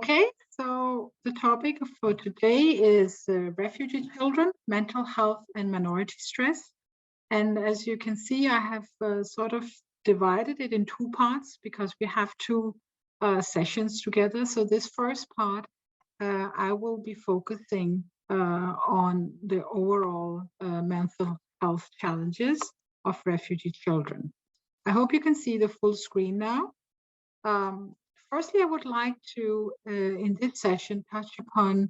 Okay, so the topic for today is refugee children, mental health and minority stress. And as you can see, I have sort of divided it in two parts because we have two sessions together. So this first part, I will be focusing on the overall mental health challenges of refugee children. I hope you can see the full screen now. Firstly, I would like to, in this session, touch upon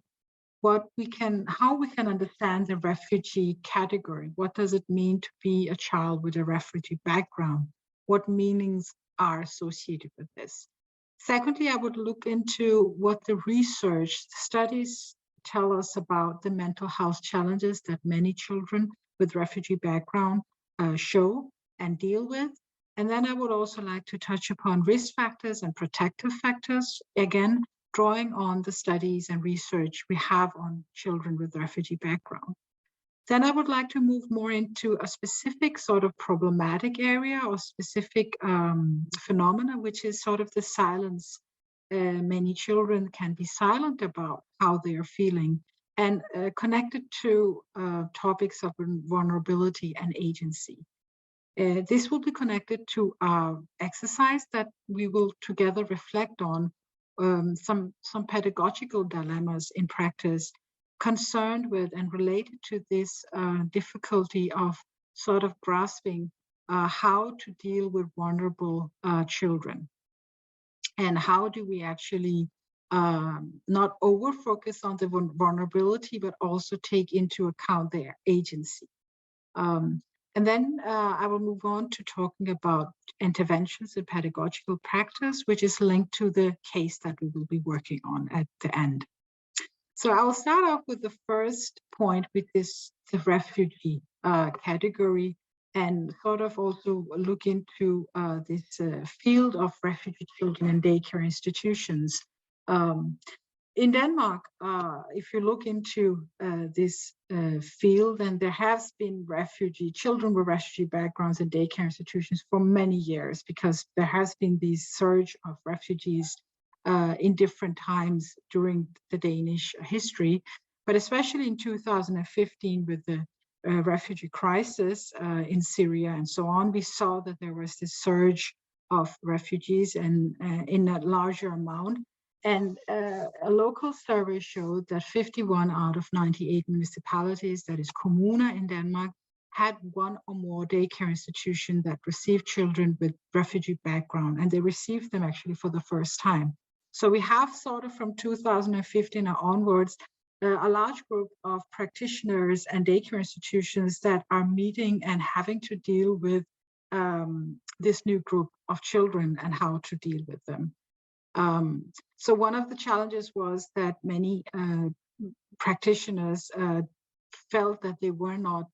how we can understand the refugee category. What does it mean to be a child with a refugee background? What meanings are associated with this? Secondly, I would look into what the research studies tell us about the mental health challenges that many children with refugee background show and deal with. And then I would also like to touch upon risk factors and protective factors, again, drawing on the studies and research we have on children with refugee background. Then I would like to move more into a specific sort of problematic area or specific phenomena, which is sort of the silence. Many children can be silent about how they are feeling and connected to topics of vulnerability and agency. This will be connected to our exercise that we will together reflect on some pedagogical dilemmas in practice concerned with and related to this difficulty of sort of grasping how to deal with vulnerable children. And how do we actually not over-focus on the vulnerability, but also take into account their agency. And then I will move on to talking about interventions in pedagogical practice, which is linked to the case that we will be working on at the end. So I will start off with the first point, which is the refugee category, and sort of also look into this field of refugee children in daycare institutions. In Denmark, if you look into this field, then there has been children with refugee backgrounds in daycare institutions for many years, because there has been this surge of refugees in different times during the Danish history, but especially in 2015 with the refugee crisis in Syria and so on, we saw that there was this surge of refugees and in a larger amount. And a local survey showed that 51 out of 98 municipalities, that is kommuner in Denmark, had one or more daycare institution that received children with refugee background, and they received them actually for the first time. So we have sort of from 2015 onwards, a large group of practitioners and daycare institutions that are meeting and having to deal with this new group of children and how to deal with them. So one of the challenges was that many practitioners felt that they were not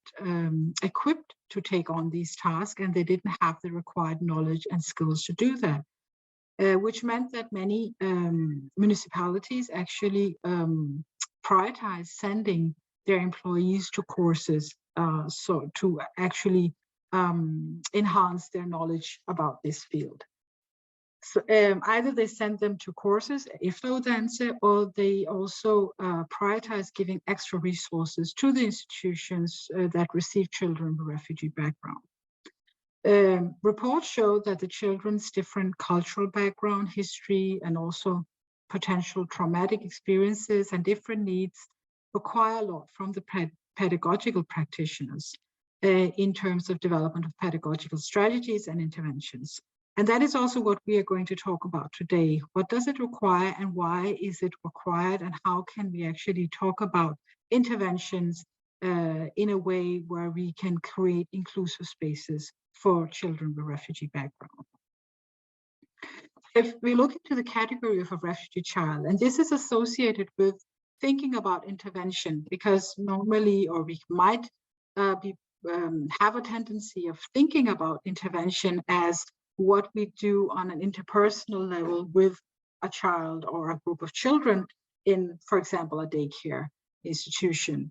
equipped to take on these tasks, and they didn't have the required knowledge and skills to do that, which meant that many municipalities actually prioritize sending their employees to courses so to actually enhance their knowledge about this field. So, either they send them to courses, efteruddannelse, or they also prioritize giving extra resources to the institutions that receive children with refugee background. Reports show that the children's different cultural background, history, and also potential traumatic experiences and different needs require a lot from the pedagogical practitioners in terms of development of pedagogical strategies and interventions. And that is also what we are going to talk about today. What does it require and why is it required, and how can we actually talk about interventions in a way where we can create inclusive spaces for children with refugee background. If we look into the category of a refugee child, and this is associated with thinking about intervention, because normally, or we might have a tendency of thinking about intervention as what we do on an interpersonal level with a child or a group of children in, for example, a daycare institution.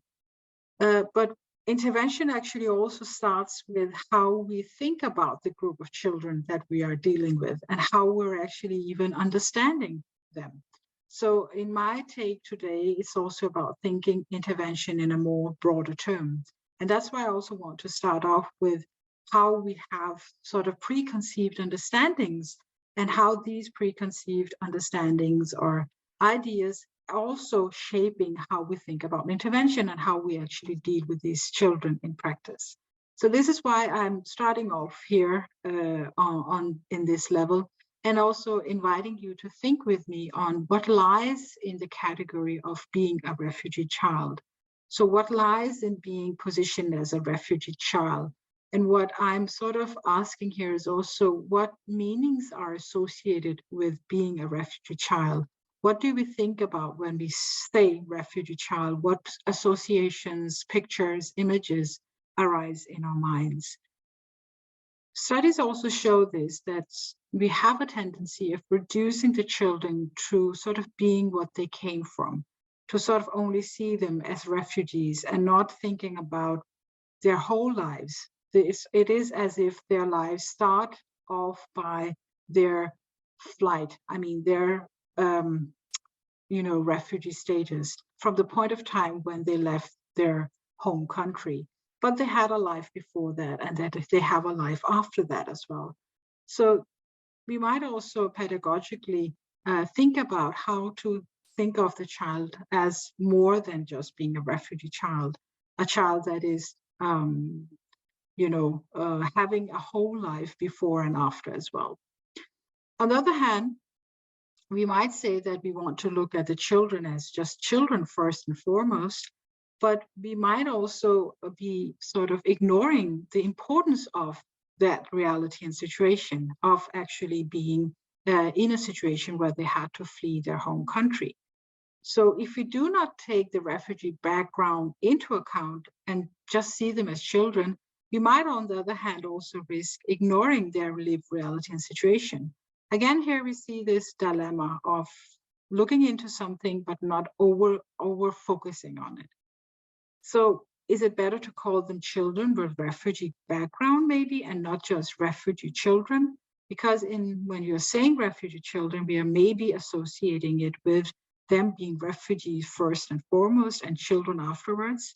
But intervention actually also starts with how we think about the group of children that we are dealing with and how we're actually even understanding them. So in my take today, it's also about thinking intervention in a more broader term. And that's why I also want to start off with how we have sort of preconceived understandings and how these preconceived understandings or ideas also shaping how we think about intervention and how we actually deal with these children in practice. So this is why I'm starting off here in this level, and also inviting you to think with me on what lies in the category of being a refugee child. So what lies in being positioned as a refugee child? And what I'm sort of asking here is also what meanings are associated with being a refugee child? What do we think about when we say refugee child? What associations, pictures, images arise in our minds? Studies also show this, that we have a tendency of reducing the children to sort of being what they came from, to sort of only see them as refugees and not thinking about their whole lives. It is as if their lives start off by their flight. I mean, their refugee status from the point of time when they left their home country. But they had a life before that, and that they have a life after that as well. So we might also pedagogically think about how to think of the child as more than just being a refugee child, a child that is, having a whole life before and after as well. On the other hand, we might say that we want to look at the children as just children first and foremost, but we might also be sort of ignoring the importance of that reality and situation of actually being in a situation where they had to flee their home country. So if we do not take the refugee background into account and just see them as children, we might, on the other hand, also risk ignoring their lived reality and situation. Again, here we see this dilemma of looking into something but not over focusing on it. So is it better to call them children with refugee background maybe, and not just refugee children? Because when you're saying refugee children, we are maybe associating it with them being refugees first and foremost and children afterwards.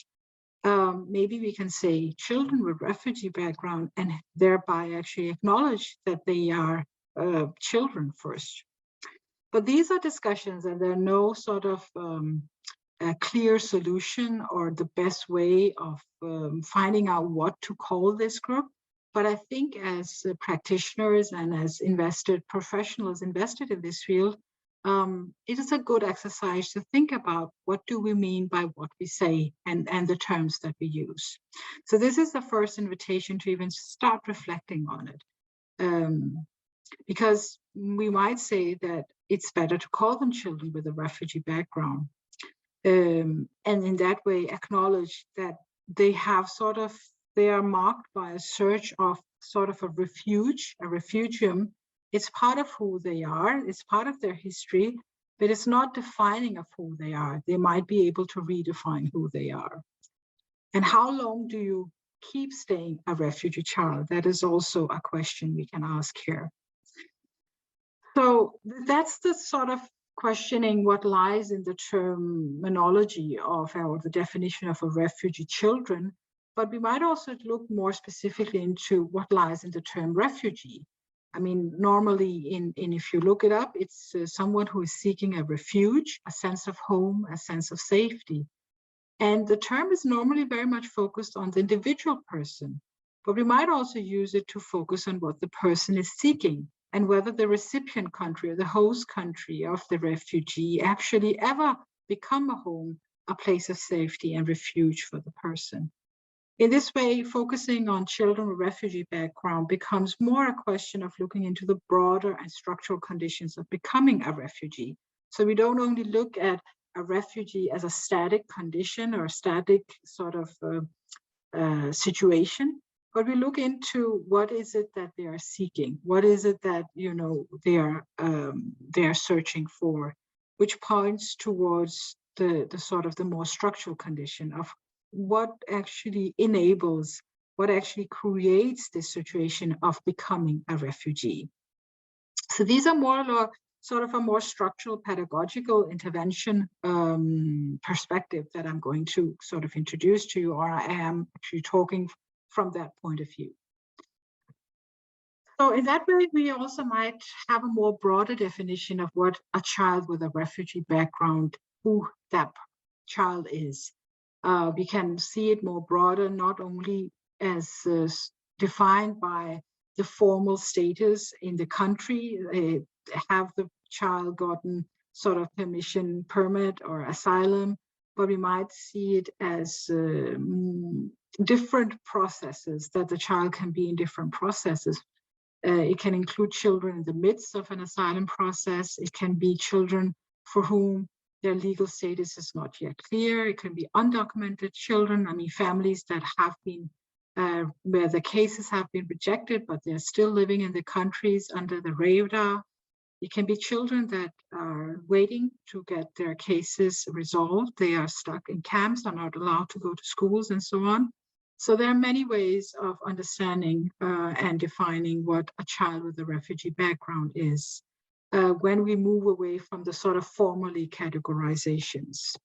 Maybe we can say children with refugee background and thereby actually acknowledge that they are children first. But these are discussions, and there are no sort of a clear solution or the best way of finding out what to call this group. But I think as practitioners and as professionals invested in this field, it is a good exercise to think about what do we mean by what we say and the terms that we use. So this is the first invitation to even start reflecting on it. Because we might say that it's better to call them children with a refugee background. And in that way acknowledge that they are marked by a search of sort of a refugium. It's part of who they are, it's part of their history, but it's not defining of who they are. They might be able to redefine who they are. And how long do you keep staying a refugee child? That is also a question we can ask here. So that's the sort of questioning what lies in the terminology of or the definition of a refugee children, but we might also look more specifically into what lies in the term refugee. I mean, normally if you look it up, it's someone who is seeking a refuge, a sense of home, a sense of safety. And the term is normally very much focused on the individual person, but we might also use it to focus on what the person is seeking, and whether the recipient country or the host country of the refugee actually ever become a home, a place of safety and refuge for the person. In this way, focusing on children with refugee background becomes more a question of looking into the broader and structural conditions of becoming a refugee. So we don't only look at a refugee as a static condition or a static sort of situation, but we look into what is it that they are seeking, what is it that they are searching for, which points towards the sort of the more structural condition of what actually enables, what actually creates this situation of becoming a refugee. So these are more sort of a more structural pedagogical intervention perspective that I'm going to sort of introduce to you, or I am actually talking from that point of view. So in that way, we also might have a more broader definition of what a child with a refugee background, who that child is. We can see it more broader, not only as defined by the formal status in the country, have the child gotten sort of permission, permit, or asylum, but we might see it as different processes, that the child can be in different processes. It can include children in the midst of an asylum process. It can be children for whom their legal status is not yet clear. It can be undocumented children. I mean, families that have been, where the cases have been rejected, but they're still living in the countries under the radar. It can be children that are waiting to get their cases resolved. They are stuck in camps, are not allowed to go to schools, and so on. So there are many ways of understanding and defining what a child with a refugee background is when we move away from the sort of formally categorizations.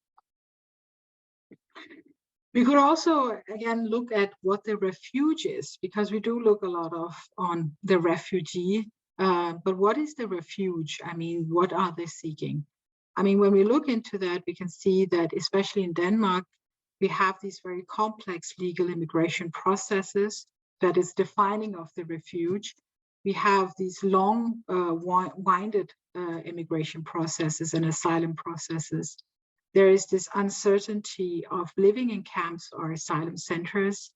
We could also, again, look at what the refuge is, because we do look a lot on the refugee, but what is the refuge? I mean, what are they seeking? I mean, when we look into that, we can see that, especially in Denmark, we have these very complex legal immigration processes that is defining of the refuge. We have these long, winded immigration processes and asylum processes. There is this uncertainty of living in camps or asylum centers.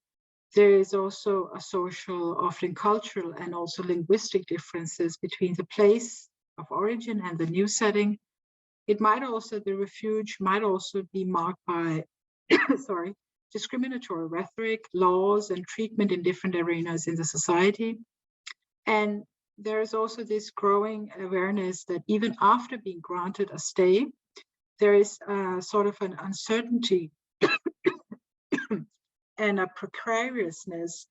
There is also a social, often cultural, and also linguistic differences between the place of origin and the new setting. It might also, the refuge might also be marked by discriminatory rhetoric, laws, and treatment in different arenas in the society. And there is also this growing awareness that even after being granted a stay, there is sort of an uncertainty and a precariousness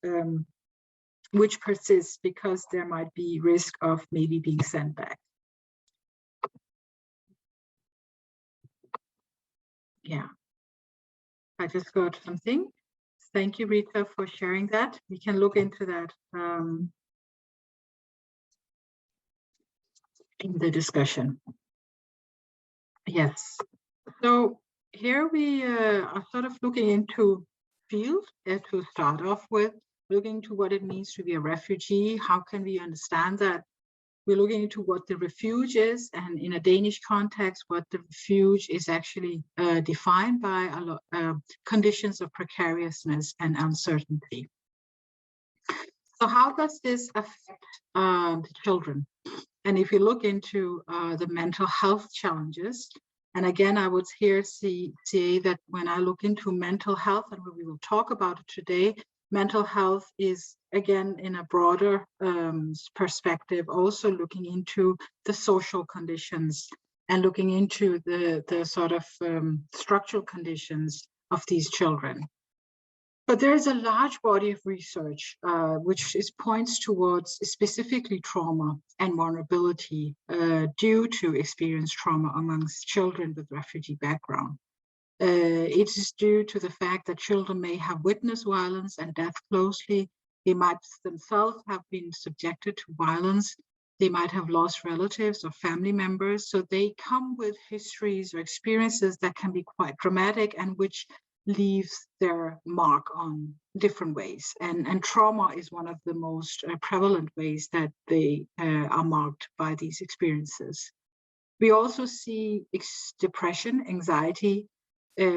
which persists because there might be risk of maybe being sent back. Yeah. I just got something. Thank you, Rita, for sharing that. We can look into that in the discussion. Yes. So here we are sort of looking into field to start off with, looking into what it means to be a refugee. How can we understand that? We're looking into what the refuge is, and in a Danish context, what the refuge is actually defined by conditions of precariousness and uncertainty. So how does this affect the children? And if you look into the mental health challenges, and again, I would here say that when I look into mental health, and we will talk about it today, mental health is, again, in a broader perspective, also looking into the social conditions and looking into the sort of structural conditions of these children. But there is a large body of research which points towards specifically trauma and vulnerability due to experienced trauma amongst children with refugee background. It is due to the fact that children may have witnessed violence and death closely. They might themselves have been subjected to violence. They might have lost relatives or family members. So they come with histories or experiences that can be quite dramatic and which leaves their mark on different ways. And trauma is one of the most prevalent ways that they are marked by these experiences. We also see depression, anxiety,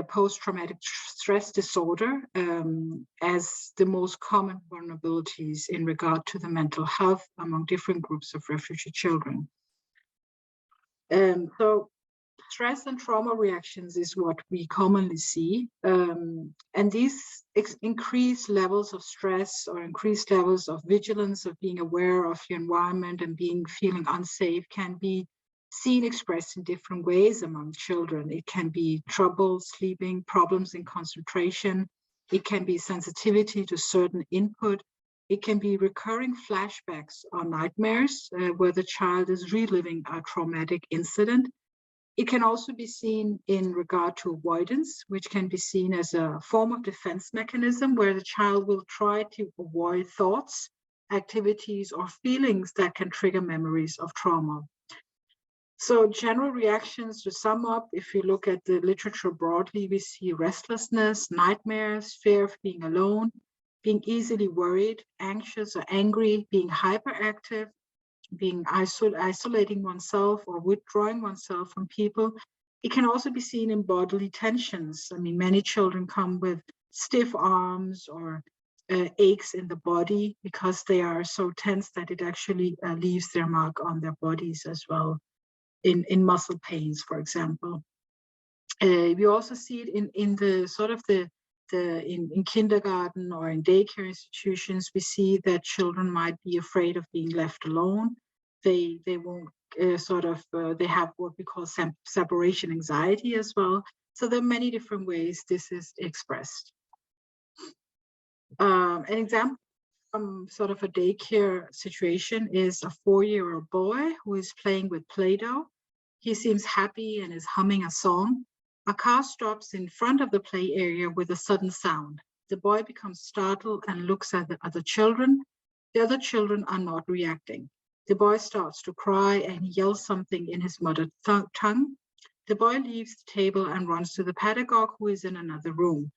post-traumatic stress disorder as the most common vulnerabilities in regard to the mental health among different groups of refugee children. So stress and trauma reactions is what we commonly see. And these increased levels of stress or increased levels of vigilance, of being aware of your environment and feeling unsafe, can be seen expressed in different ways among children. It can be trouble sleeping, problems in concentration. It can be sensitivity to certain input. It can be recurring flashbacks or nightmares where the child is reliving a traumatic incident. It can also be seen in regard to avoidance, which can be seen as a form of defense mechanism where the child will try to avoid thoughts, activities, or feelings that can trigger memories of trauma. So general reactions, to sum up, if you look at the literature broadly, we see restlessness, nightmares, fear of being alone, being easily worried, anxious or angry, being hyperactive, being isolating oneself or withdrawing oneself from people. It can also be seen in bodily tensions. I mean, many children come with stiff arms or aches in the body because they are so tense that it actually leaves their mark on their bodies as well, in muscle pains, for example. We also see it in the sort of in kindergarten or in daycare institutions. We see that children might be afraid of being left alone. They won't they have what we call separation anxiety as well. So there are many different ways this is expressed. An example from sort of a daycare situation is a 4-year-old boy who is playing with Play-Doh. He seems happy and is humming a song. A car stops in front of the play area with a sudden sound. The boy becomes startled and looks at the other children. The other children are not reacting. The boy starts to cry and he yells something in his mother tongue. The boy leaves the table and runs to the pedagogue, who is in another room.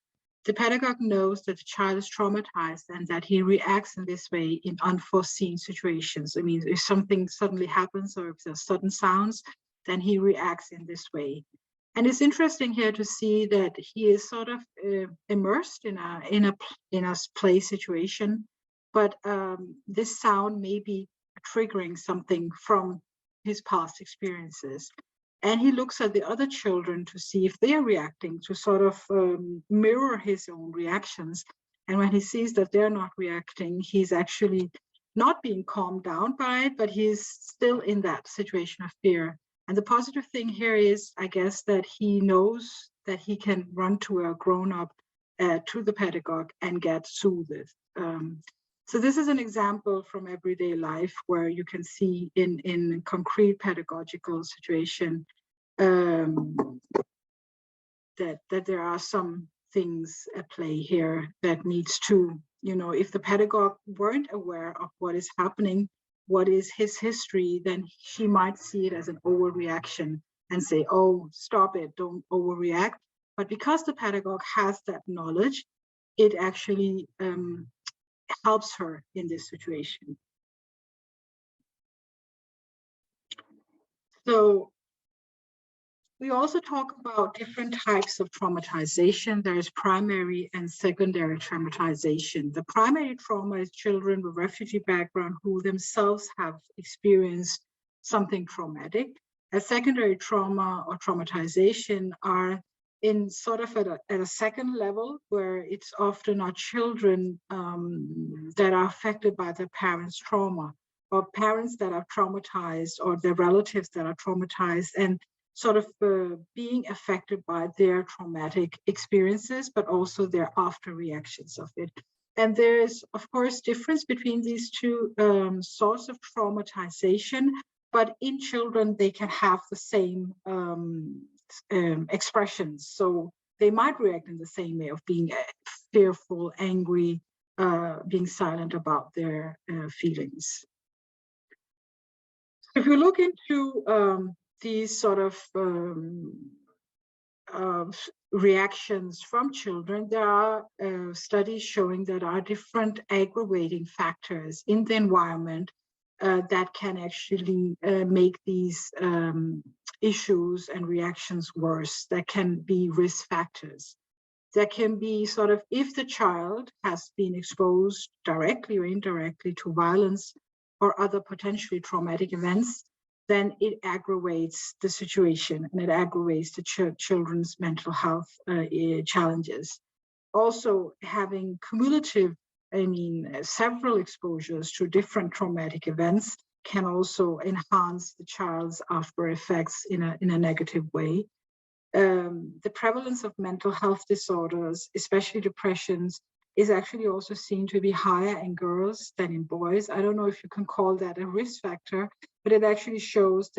The pedagogue knows that the child is traumatized and that he reacts in this way in unforeseen situations. I mean, if something suddenly happens or if there's sudden sounds, then he reacts in this way. And it's interesting here to see that he is sort of immersed in a play situation, but this sound may be triggering something from his past experiences. And he looks at the other children to see if they are reacting, to sort of mirror his own reactions. And when he sees that they're not reacting, he's actually not being calmed down by it, but he's still in that situation of fear. And the positive thing here is, I guess, that he knows that he can run to a grown-up, to the pedagogue, and get soothed. So this is an example from everyday life where you can see in concrete pedagogical situation that there are some things at play here that needs to, if the pedagogue weren't aware of what is happening, what is his history, then she might see it as an overreaction and say, oh, stop it, don't overreact. But because the pedagogue has that knowledge, it actually helps her in this situation. So we also talk about different types of traumatization. There is primary and secondary traumatization. The primary trauma is children with refugee background who themselves have experienced something traumatic. A secondary trauma or traumatization are in sort of at a second level, where it's often our children that are affected by their parents' trauma, or parents that are traumatized, or their relatives that are traumatized, and sort of being affected by their traumatic experiences, but also their after reactions of it. And there is, of course, difference between these two sorts of traumatization, but in children, they can have the same expressions. So they might react in the same way of being fearful, angry, being silent about their feelings. If you look into these sort of reactions from children, there are studies showing that are different aggravating factors in the environment that can actually make these issues and reactions worse. That can be risk factors. That can be sort of, if the child has been exposed directly or indirectly to violence or other potentially traumatic events, then it aggravates the situation and it aggravates the children's mental health challenges. Also, having cumulative, several exposures to different traumatic events can also enhance the child's after effects in a negative way. The prevalence of mental health disorders, especially depressions, is actually also seen to be higher in girls than in boys. I don't know if you can call that a risk factor, but it actually shows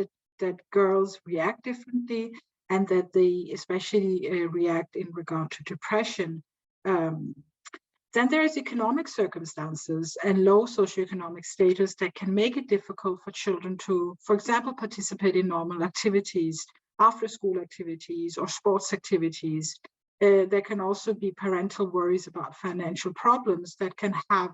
that girls react differently, and that they especially react in regard to depression. Then there is economic circumstances and low socioeconomic status that can make it difficult for children to, for example, participate in normal activities, after school activities or sports activities. There can also be parental worries about financial problems that can have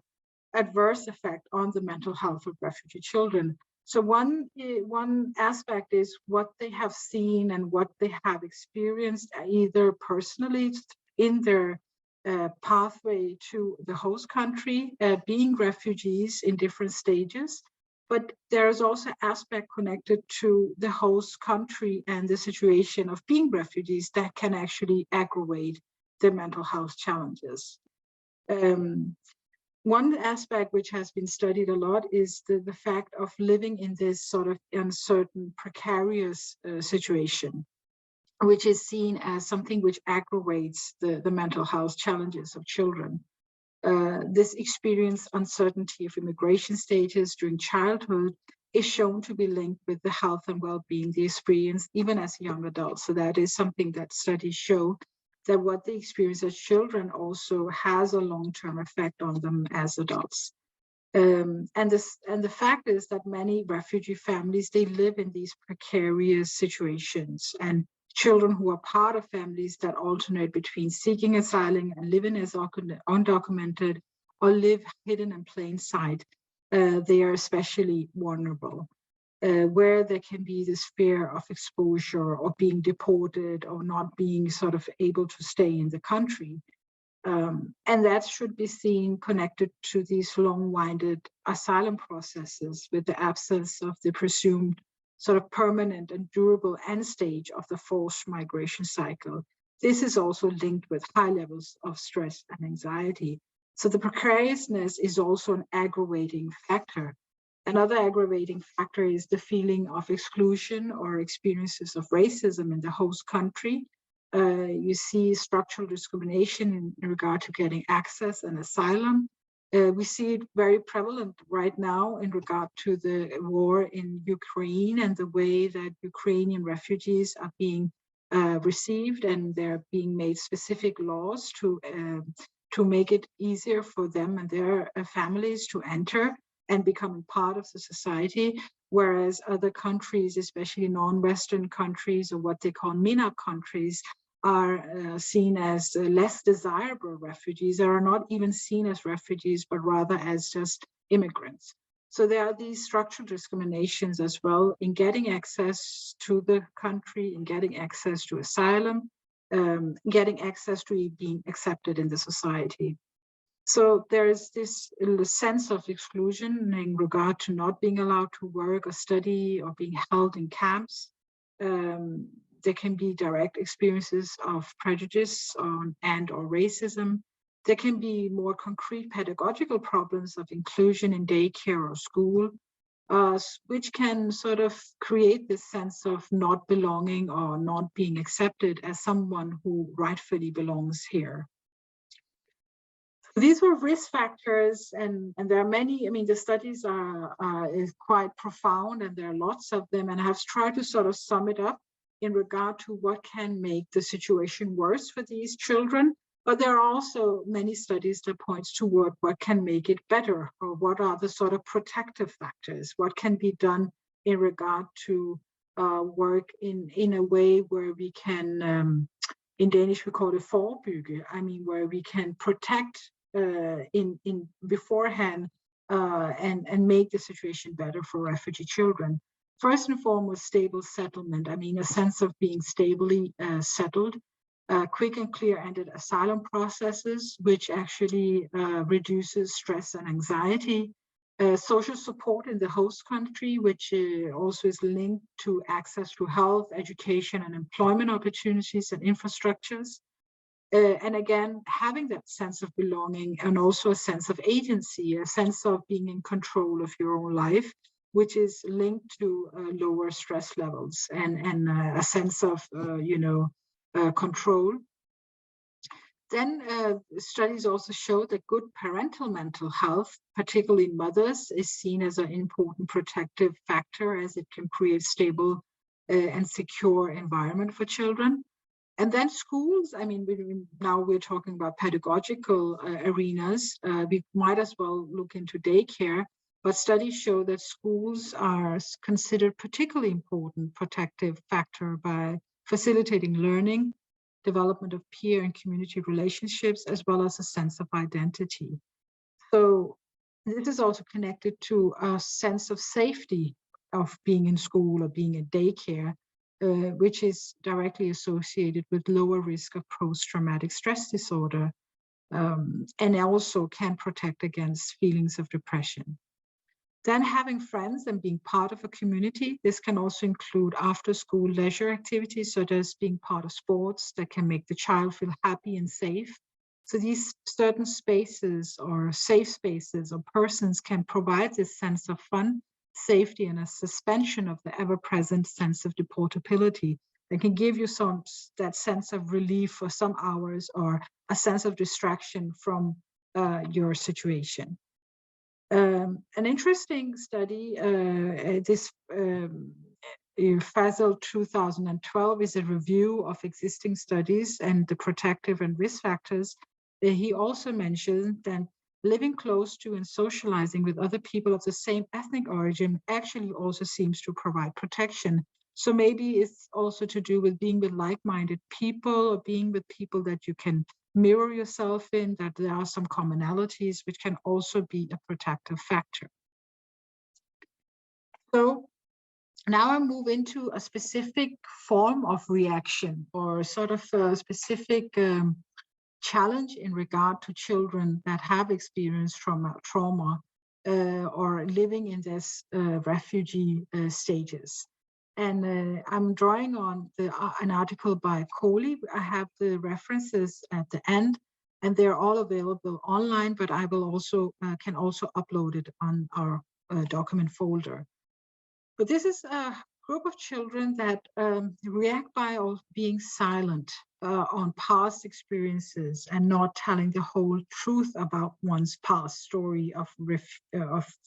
adverse effect on the mental health of refugee children. So one aspect is what they have seen and what they have experienced, either personally in their pathway to the host country, being refugees in different stages. But there is also aspect connected to the host country and the situation of being refugees that can actually aggravate the mental health challenges. One aspect which has been studied a lot is the fact of living in this sort of uncertain, precarious situation, which is seen as something which aggravates the mental health challenges of children. This experience uncertainty of immigration status during childhood is shown to be linked with the health and well-being they experience even as young adults. So that is something that studies show, that what they experience as children also has a long-term effect on them as adults. And the fact is that many refugee families, they live in these precarious situations, and children who are part of families that alternate between seeking asylum and living as undocumented or live hidden in plain sight, they are especially vulnerable. Where there can be this fear of exposure or being deported or not being sort of able to stay in the country. And that should be seen connected to these long-winded asylum processes with the absence of the presumed sort of permanent and durable end stage of the forced migration cycle. This is also linked with high levels of stress and anxiety. So the precariousness is also an aggravating factor. Another aggravating factor is the feeling of exclusion or experiences of racism in the host country. You see structural discrimination in regard to getting access and asylum. We see it very prevalent right now in regard to the war in Ukraine and the way that Ukrainian refugees are being received, and they're being made specific laws to make it easier for them and their families to enter and becoming part of the society, whereas other countries, especially non-Western countries or what they call MENA countries, are seen as less desirable refugees, or are not even seen as refugees, but rather as just immigrants. So there are these structural discriminations as well in getting access to the country, in getting access to asylum, getting access to being accepted in the society. So there is this sense of exclusion in regard to not being allowed to work or study or being held in camps. There can be direct experiences of prejudice and or racism. There can be more concrete pedagogical problems of inclusion in daycare or school, which can sort of create this sense of not belonging or not being accepted as someone who rightfully belongs here. These were risk factors, and there are many. I mean, the studies is quite profound, and there are lots of them, and I have tried to sort of sum it up in regard to what can make the situation worse for these children. But there are also many studies that point toward what can make it better, or what are the sort of protective factors, what can be done in regard to work in a way where we can, in Danish we call it forebygge, I mean, where we can protect in beforehand and make the situation better for refugee children. First and foremost, stable settlement. I mean, a sense of being stably settled, quick and clear-ended asylum processes, which actually reduces stress and anxiety. Social support in the host country, which also is linked to access to health, education, and employment opportunities and infrastructures. And again, having that sense of belonging and also a sense of agency, a sense of being in control of your own life, which is linked to lower stress levels and a sense of, control. Then studies also show that good parental mental health, particularly in mothers, is seen as an important protective factor, as it can create stable and secure environment for children. And then schools, I mean, now we're talking about pedagogical arenas. We might as well look into daycare, but studies show that schools are considered particularly important protective factor by facilitating learning, development of peer and community relationships, as well as a sense of identity. So this is also connected to a sense of safety of being in school or being in daycare, which is directly associated with lower risk of post-traumatic stress disorder, and also can protect against feelings of depression. Then having friends and being part of a community. This can also include after-school leisure activities, such as being part of sports that can make the child feel happy and safe. So these certain spaces or safe spaces or persons can provide this sense of fun, safety, and a suspension of the ever-present sense of deportability that can give you that sense of relief for some hours or a sense of distraction from your situation. An interesting study, this FASL 2012 is a review of existing studies and the protective and risk factors. He also mentioned that living close to and socializing with other people of the same ethnic origin actually also seems to provide protection. So maybe it's also to do with being with like-minded people or being with people that you can mirror yourself in, that there are some commonalities which can also be a protective factor. So now I move into a specific form of reaction or sort of a specific challenge in regard to children that have experienced trauma or living in this refugee stages. And I'm drawing on an article by Coley. I have the references at the end, and they're all available online, but I will also can also upload it on our document folder. But this is a group of children that react by being silent on past experiences and not telling the whole truth about one's past story of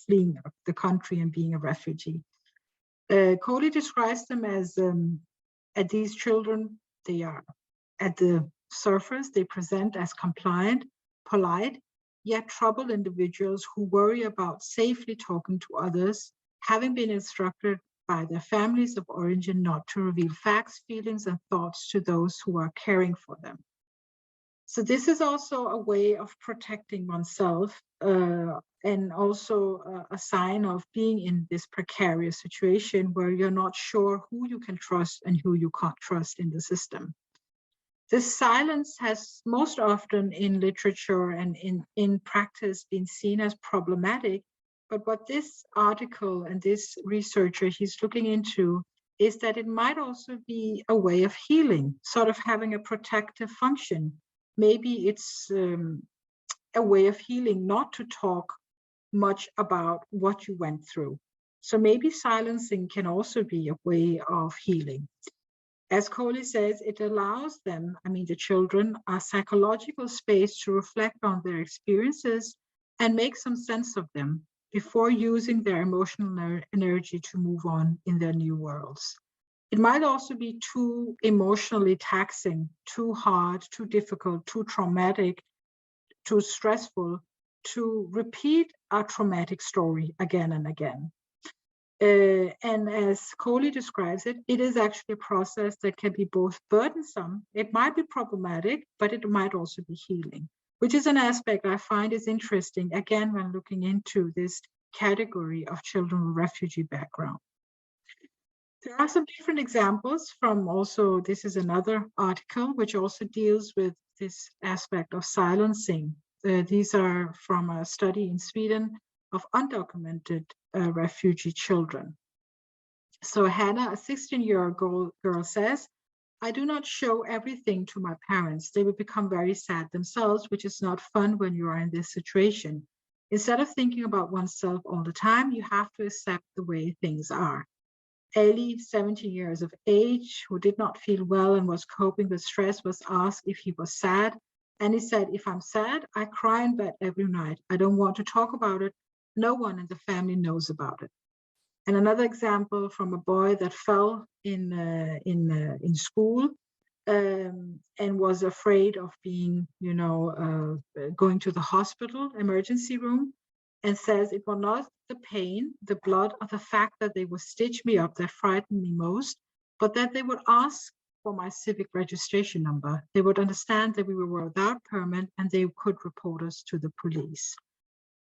fleeing the country and being a refugee. Coley describes them as these children, they are at the surface, they present as compliant, polite, yet troubled individuals who worry about safely talking to others, having been instructed by their families of origin not to reveal facts, feelings, and thoughts to those who are caring for them. So this is also a way of protecting oneself and also a sign of being in this precarious situation where you're not sure who you can trust and who you can't trust in the system. This silence has most often in literature and in practice been seen as problematic, but what this article and this researcher he's looking into is that it might also be a way of healing, sort of having a protective function. Maybe it's a way of healing not to talk much about what you went through. So maybe silencing can also be a way of healing. As Coley says, it allows them, I mean the children, a psychological space to reflect on their experiences and make some sense of them before using their emotional energy to move on in their new worlds. It might also be too emotionally taxing, too hard, too difficult, too traumatic, too stressful to repeat a traumatic story again and again. And as Coley describes it, it is actually a process that can be both burdensome, it might be problematic, but it might also be healing, which is an aspect I find is interesting, again, when looking into this category of children with refugee background. There are some different examples from also, this is another article which also deals with this aspect of silencing. These are from a study in Sweden of undocumented refugee children. So Hannah, a 16-year-old girl says, I do not show everything to my parents. They would become very sad themselves, which is not fun when you are in this situation. Instead of thinking about oneself all the time, you have to accept the way things are. Ellie, 17 years of age, who did not feel well and was coping with stress, was asked if he was sad, And he said, if I'm sad, I cry in bed every night. I don't want to talk about it. No one in the family knows about it. And another example from a boy that fell in school, and was afraid of being, going to the hospital emergency room, and says it was not the pain, the blood, or the fact that they would stitch me up that frightened me most, but that they would ask for my civic registration number. They would understand that we were without permit and they could report us to the police.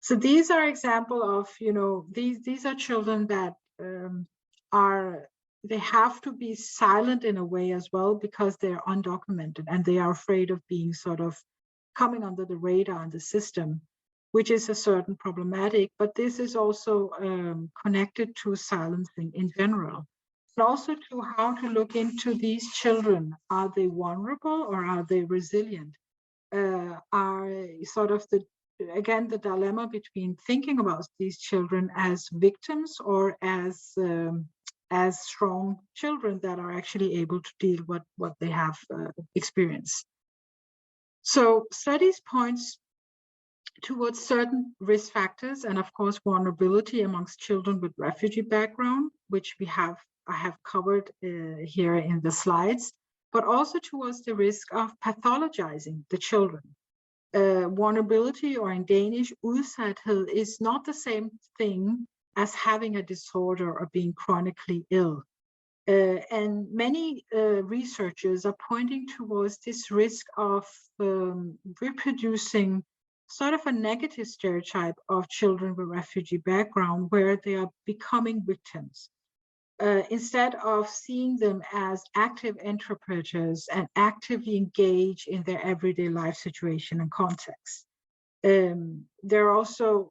So these are examples of, these are children that they have to be silent in a way as well, because they're undocumented and they are afraid of being sort of coming under the radar in the system, which is a certain problematic, but this is also connected to silencing in general. And also to how to look into these children. Are they vulnerable or are they resilient? Are sort of again, the dilemma between thinking about these children as victims or as strong children that are actually able to deal with what they have experienced. So studies points towards certain risk factors and of course vulnerability amongst children with refugee background, which I have covered here in the slides, but also towards the risk of pathologizing the children. Vulnerability, or in Danish, udsathed, is not the same thing as having a disorder or being chronically ill. And many researchers are pointing towards this risk of reproducing sort of a negative stereotype of children with refugee background, where they are becoming victims. Instead of seeing them as active interpreters and actively engage in their everyday life situation and context. There are also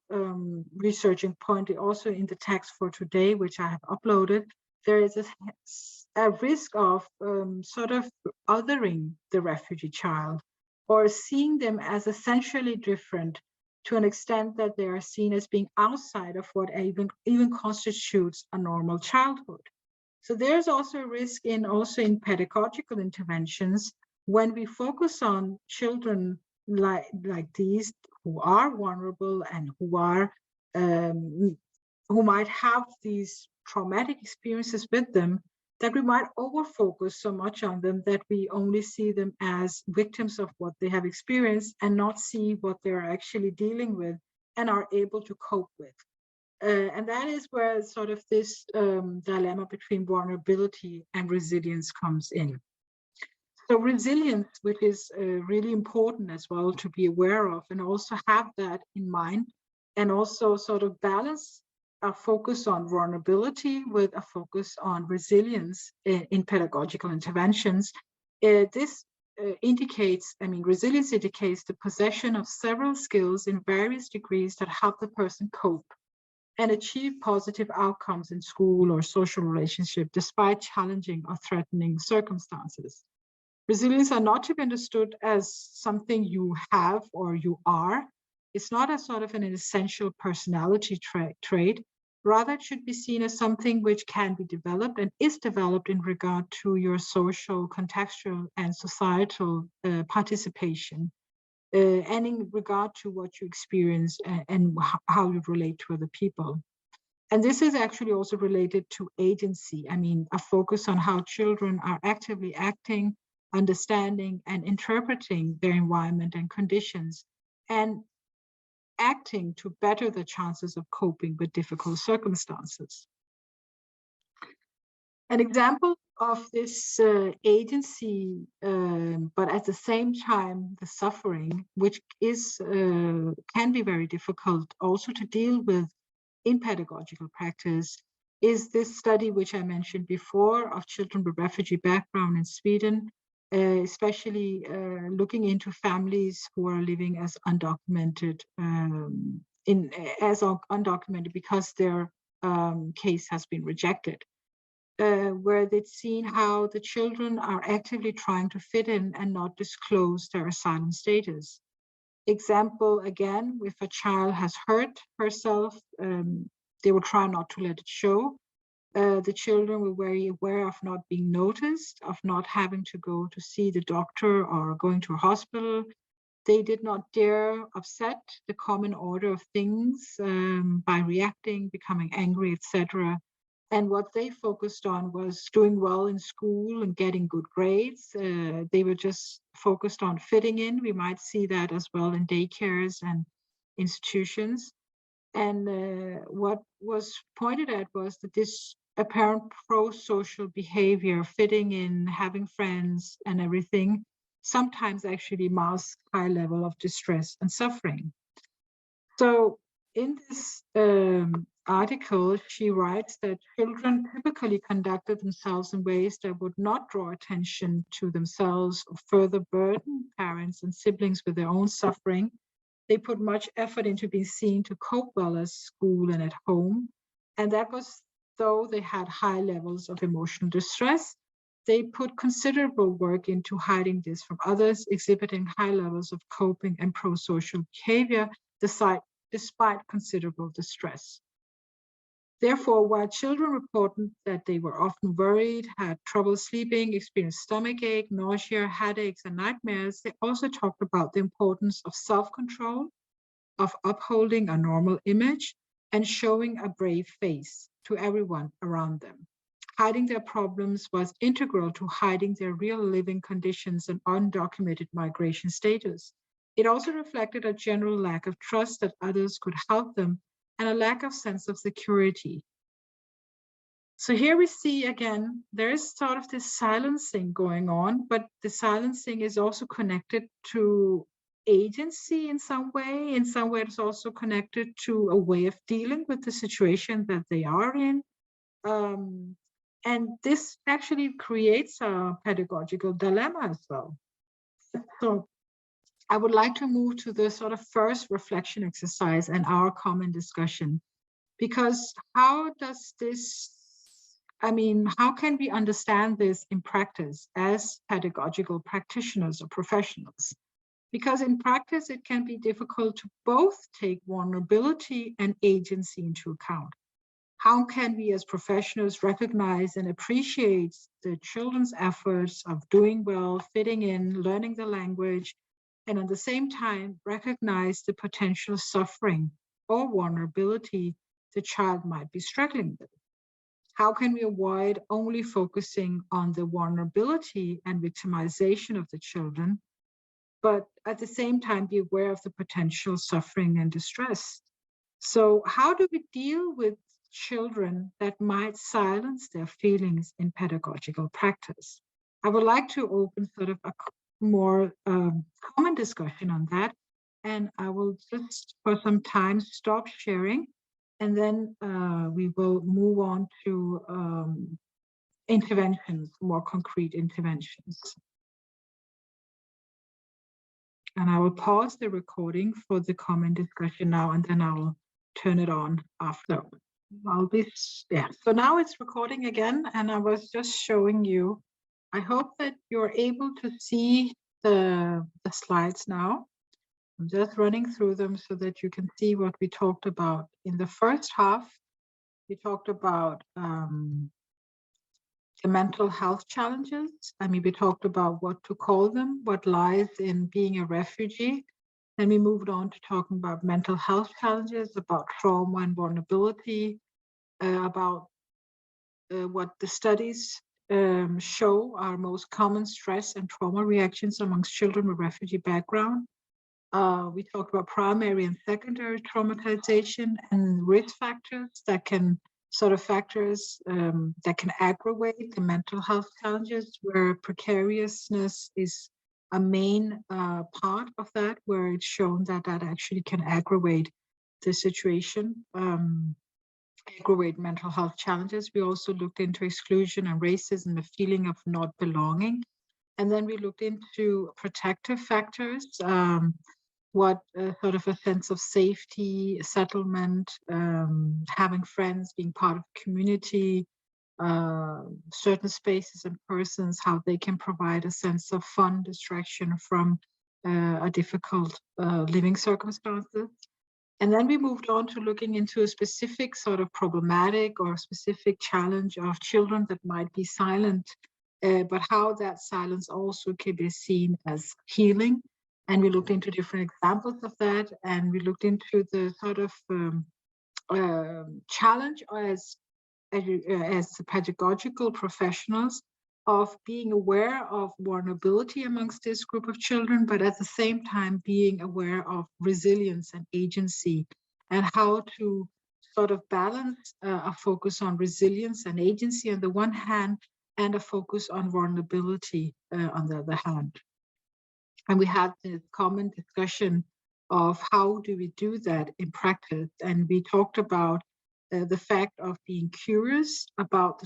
researching pointing also in the text for today, which I have uploaded, there is a risk of sort of othering the refugee child, or seeing them as essentially different to an extent that they are seen as being outside of what even constitutes a normal childhood. So there's also a risk in pedagogical interventions when we focus on children like these who are vulnerable and who might have these traumatic experiences with them, that we might overfocus so much on them that we only see them as victims of what they have experienced and not see what they're actually dealing with and are able to cope with. And that is where sort of this dilemma between vulnerability and resilience comes in. So resilience, which is really important as well to be aware of and also have that in mind, and also sort of balance a focus on vulnerability with a focus on resilience in pedagogical interventions. This indicates, resilience indicates the possession of several skills in various degrees that help the person cope and achieve positive outcomes in school or social relationship despite challenging or threatening circumstances. Resilience are not to be understood as something you have or you are. It's not a sort of an essential personality trait. Rather, it should be seen as something which can be developed and is developed in regard to your social, contextual, and societal participation, and in regard to what you experience and how you relate to other people. And this is actually also related to agency. A focus on how children are actively acting, understanding and interpreting their environment and conditions, and acting to better the chances of coping with difficult circumstances. An example of this agency, but at the same time, the suffering, which is can be very difficult also to deal with in pedagogical practice, is this study which I mentioned before of children with refugee background in Sweden, especially looking into families who are living as undocumented, undocumented because their case has been rejected, where they've seen how the children are actively trying to fit in and not disclose their asylum status. Example, again, if a child has hurt herself, they will try not to let it show. The children were very aware of not being noticed, of not having to go to see the doctor or going to a hospital. They did not dare upset the common order of things by reacting, becoming angry, etc. And what they focused on was doing well in school and getting good grades. They were just focused on fitting in. We might see that as well in daycares and institutions. And what was pointed at was that this apparent pro-social behavior, fitting in, having friends and everything, sometimes actually masks high level of distress and suffering. So in this article, she writes that children typically conducted themselves in ways that would not draw attention to themselves or further burden parents and siblings with their own suffering. They put much effort into being seen to cope well at school and at home. And that was though they had high levels of emotional distress. They put considerable work into hiding this from others, exhibiting high levels of coping and pro-social behavior despite considerable distress. Therefore, while children reported that they were often worried, had trouble sleeping, experienced stomachache, nausea, headaches, and nightmares, they also talked about the importance of self-control, of upholding a normal image, and showing a brave face to everyone around them. Hiding their problems was integral to hiding their real living conditions and undocumented migration status. It also reflected a general lack of trust that others could help them and a lack of sense of security. So here we see again, there is sort of this silencing going on, but the silencing is also connected to agency in some way. In some way, it's also connected to a way of dealing with the situation that they are in. And this actually creates a pedagogical dilemma as well. So I would like to move to the sort of first reflection exercise and our common discussion, because how does this, how can we understand this in practice as pedagogical practitioners or professionals? Because in practice, it can be difficult to both take vulnerability and agency into account. How can we as professionals recognize and appreciate the children's efforts of doing well, fitting in, learning the language, and at the same time recognize the potential suffering or vulnerability the child might be struggling with? How can we avoid only focusing on the vulnerability and victimization of the children, but at the same time be aware of the potential suffering and distress? So how do we deal with children that might silence their feelings in pedagogical practice? I would like to open sort of a more common discussion on that. And I will just for some time stop sharing, and then we will move on to interventions, more concrete interventions. And I will pause the recording for the common discussion now, and then I will turn it on after. So now it's recording again, and I was just showing you. I hope that you're able to see the slides now. I'm just running through them so that you can see what we talked about. In the first half, we talked about the mental health challenges. We talked about what to call them, what lies in being a refugee. Then we moved on to talking about mental health challenges, about trauma and vulnerability, about what the studies show are most common stress and trauma reactions amongst children with refugee background. We talked about primary and secondary traumatization and risk factors that can that can aggravate the mental health challenges, where precariousness is a main part of that, where it's shown that that actually can aggravate the situation, aggravate mental health challenges. We also looked into exclusion and racism, the feeling of not belonging. And then we looked into protective factors, what sort of a sense of safety, settlement, having friends, being part of community, certain spaces and persons, how they can provide a sense of fun, distraction from a difficult living circumstances. And then we moved on to looking into a specific sort of problematic or specific challenge of children that might be silent, but how that silence also can be seen as healing, And we looked into different examples of that, and we looked into the sort of challenge as pedagogical professionals of being aware of vulnerability amongst this group of children, but at the same time being aware of resilience and agency, and how to sort of balance a focus on resilience and agency on the one hand, and a focus on vulnerability on the other hand. And we had this common discussion of how do we do that in practice. And we talked about the fact of being curious about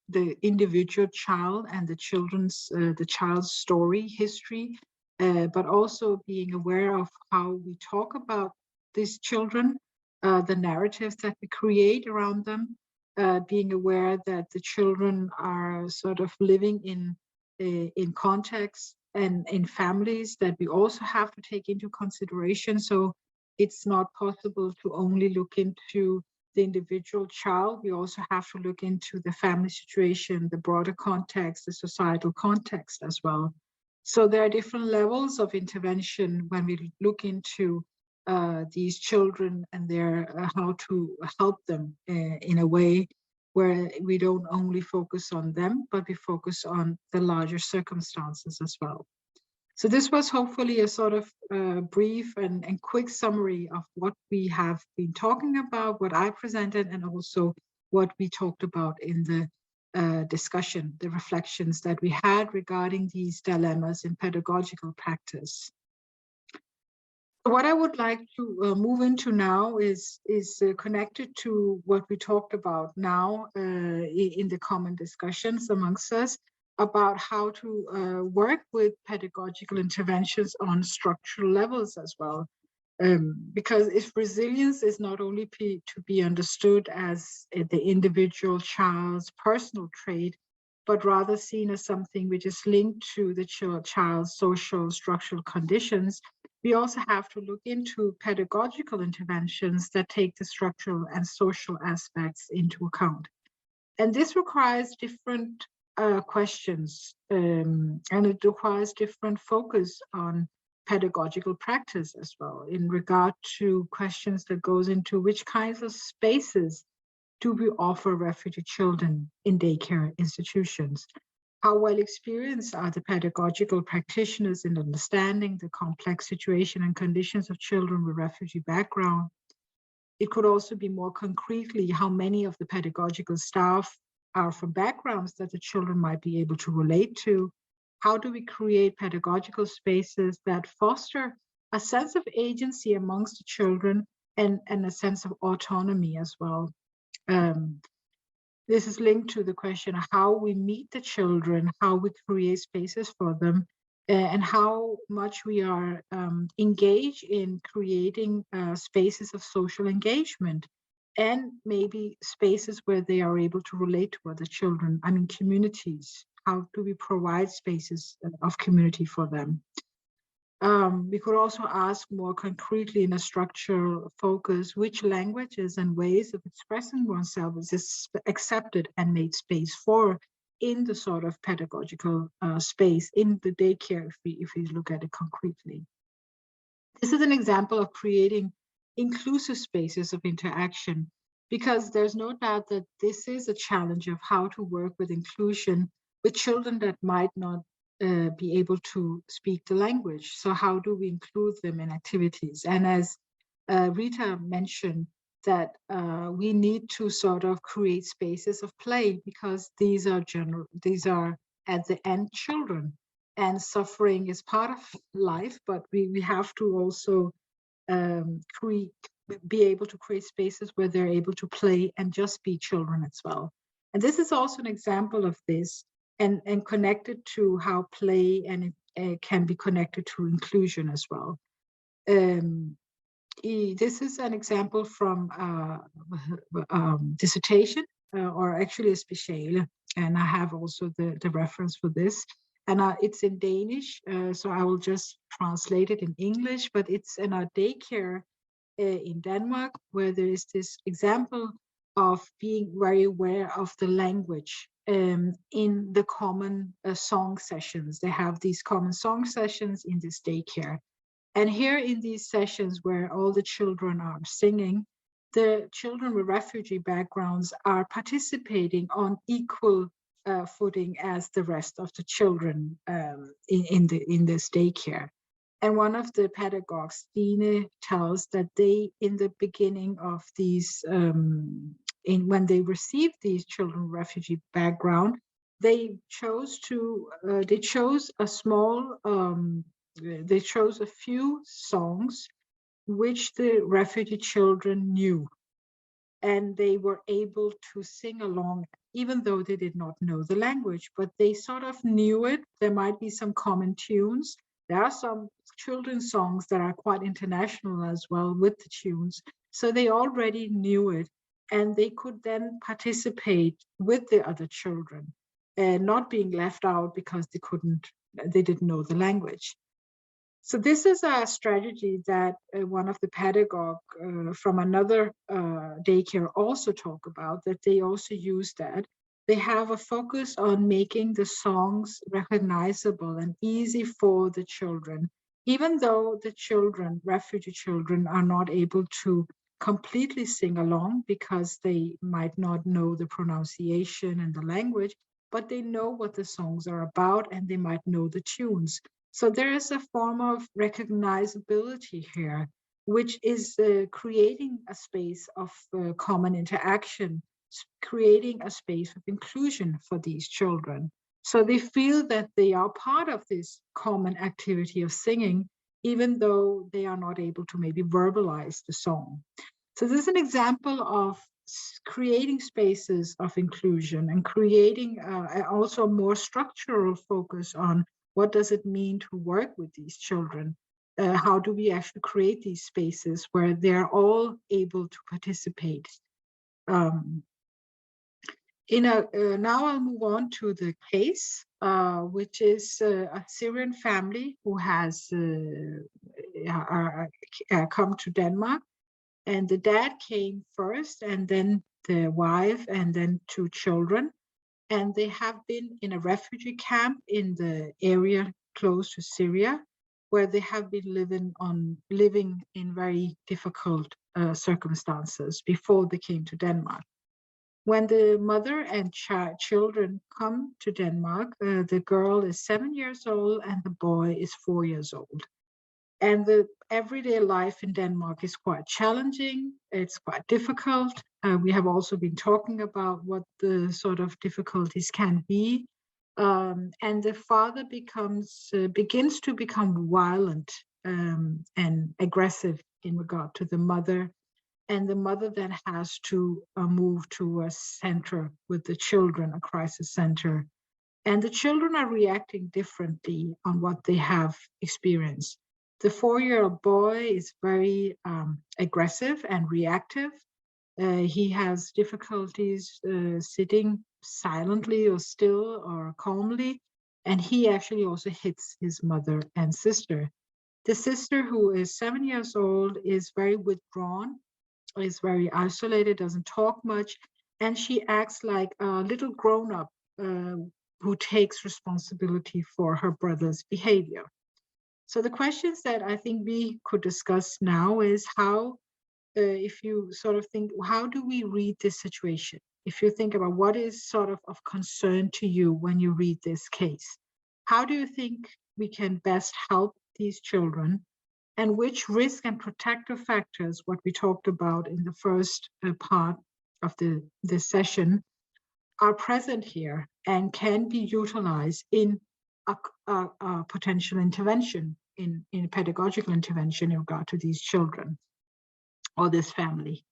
the individual child and the child's story, history, but also being aware of how we talk about these children, the narratives that we create around them, being aware that the children are sort of living in context and in families that we also have to take into consideration. So it's not possible to only look into the individual child. We also have to look into the family situation, the broader context, the societal context as well. So there are different levels of intervention when we look into these children and their how to help them in a way where we don't only focus on them, but we focus on the larger circumstances as well. So this was hopefully a sort of brief and quick summary of what we have been talking about, what I presented, and also what we talked about in the discussion, the reflections that we had regarding these dilemmas in pedagogical practice. What I would like to move into now is connected to what we talked about now in the common discussions amongst us about how to work with pedagogical interventions on structural levels as well. Because if resilience is not only to be understood as the individual child's personal trait, but rather seen as something which is linked to the child's social structural conditions, we also have to look into pedagogical interventions that take the structural and social aspects into account. And this requires different questions, and it requires different focus on pedagogical practice as well, in regard to questions that goes into which kinds of spaces do we offer refugee children in daycare institutions? How well experienced are the pedagogical practitioners in understanding the complex situation and conditions of children with refugee background? It could also be more concretely how many of the pedagogical staff are from backgrounds that the children might be able to relate to. How do we create pedagogical spaces that foster a sense of agency amongst the children and a sense of autonomy as well? This is linked to the question of how we meet the children, how we create spaces for them, and how much we are engaged in creating spaces of social engagement, and maybe spaces where they are able to relate to other children. I mean, communities. How do we provide spaces of community for them? We could also ask more concretely in a structural focus, which languages and ways of expressing oneself is accepted and made space for in the sort of pedagogical space in the daycare, if we look at it concretely. This is an example of creating inclusive spaces of interaction, because there's no doubt that this is a challenge of how to work with inclusion with children that might not be able to speak the language. So how do we include them in activities? And as Rita mentioned, that we need to sort of create spaces of play, because these are at the end children, and suffering is part of life, but we have to also be able to create spaces where they're able to play and just be children as well. And this is also an example of this, and connected to how play and can be connected to inclusion as well. This is an example from dissertation, or actually a speciale, and I have also the reference for this. And it's in Danish, so I will just translate it in English, but it's in a daycare in Denmark, where there is this example of being very aware of the language in the common song sessions. They have these common song sessions in this daycare. And here in these sessions where all the children are singing, the children with refugee backgrounds are participating on equal footing as the rest of the children in this daycare. And one of the pedagogues, Stine, tells that they, in the beginning of these, when they received these children with refugee background, they chose a small, they chose a few songs which the refugee children knew, and they were able to sing along even though they did not know the language, but they sort of knew it. There might be some common tunes. There are some children's songs that are quite international as well with the tunes, so they already knew it, and they could then participate with the other children, and not being left out because they didn't know the language. So this is a strategy that one of the pedagogue from another daycare also talk about, that they also use that. They have a focus on making the songs recognizable and easy for the children, even though the children, refugee children, are not able to completely sing along because they might not know the pronunciation and the language, but they know what the songs are about and they might know the tunes. So there is a form of recognizability here, which is creating a space of common interaction, creating a space of inclusion for these children. So they feel that they are part of this common activity of singing, even though they are not able to maybe verbalize the song. So this is an example of creating spaces of inclusion and creating also a more structural focus on what does it mean to work with these children? How do we actually create these spaces where they're all able to participate? Now I'll move on to the case, which is a Syrian family who has come to Denmark. And the dad came first, and then the wife, and then 2 children. And they have been in a refugee camp in the area close to Syria, where they have been living in very difficult circumstances before they came to Denmark. When the mother and children come to Denmark, the girl is 7 years old and the boy is 4 years old. And the everyday life in Denmark is quite challenging. It's quite difficult. We have also been talking about what the sort of difficulties can be. And the father begins to become violent and aggressive in regard to the mother. And the mother then has to move to a center with the children, a crisis center. And the children are reacting differently on what they have experienced. The 4-year-old boy is very aggressive and reactive. He has difficulties sitting silently or still or calmly, and he actually also hits his mother and sister. The sister, who is 7 years old, is very withdrawn, is very isolated, doesn't talk much, and she acts like a little grown-up who takes responsibility for her brother's behavior. So the questions that I think we could discuss now is how, if you sort of think, how do we read this situation? If you think about what is sort of concern to you when you read this case, how do you think we can best help these children? And which risk and protective factors, what we talked about in the first part of this session, are present here and can be utilized in a potential intervention, in pedagogical intervention in regard to these children or this family.